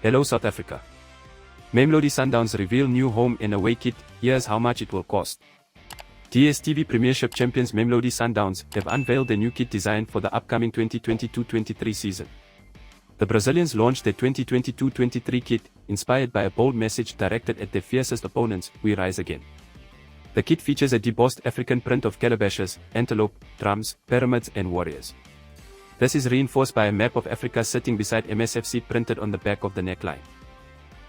Hello South Africa. Mamelodi Sundowns reveal new home and away kit, here's how much it will cost. DStv Premiership champions Mamelodi Sundowns have unveiled a new kit design for the upcoming 2022-23 season. The Brazilians launched their 2022-23 kit, inspired by a bold message directed at their fiercest opponents, "We rise again." The kit features a debossed African print of calabashes, antelope, drums, pyramids and warriors. This is reinforced by a map of Africa sitting beside MSFC printed on the back of the neckline.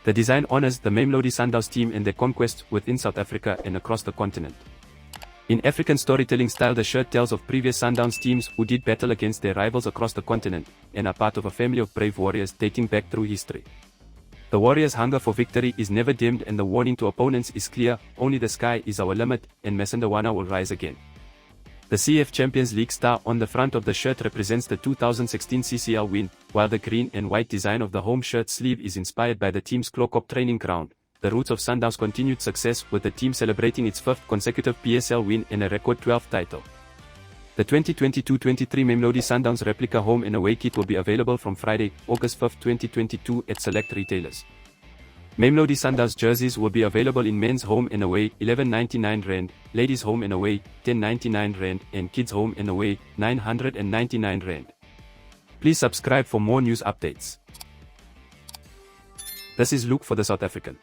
The design honors the Mamelodi Sundowns team and their conquests within South Africa and across the continent. In African storytelling style, the shirt tells of previous Sundowns teams who did battle against their rivals across the continent, and are part of a family of brave warriors dating back through history. The warriors' hunger for victory is never dimmed, and the warning to opponents is clear: only the sky is our limit, and Masandawana will rise again. The CF Champions League star on the front of the shirt represents the 2016 CCL win, while the green and white design of the home shirt sleeve is inspired by the team's Klokop training ground, the roots of Sundowns' continued success, with the team celebrating its 5th consecutive PSL win and a record 12th title. The 2022-23 Mamelodi Sundowns replica home and away kit will be available from Friday, August 5, 2022 at select retailers. Mamelodi Sundowns jerseys will be available in men's home and away R11.99, ladies home and away R10.99 and kids home and away R999. Please subscribe for more news updates. This is Luke for the South African.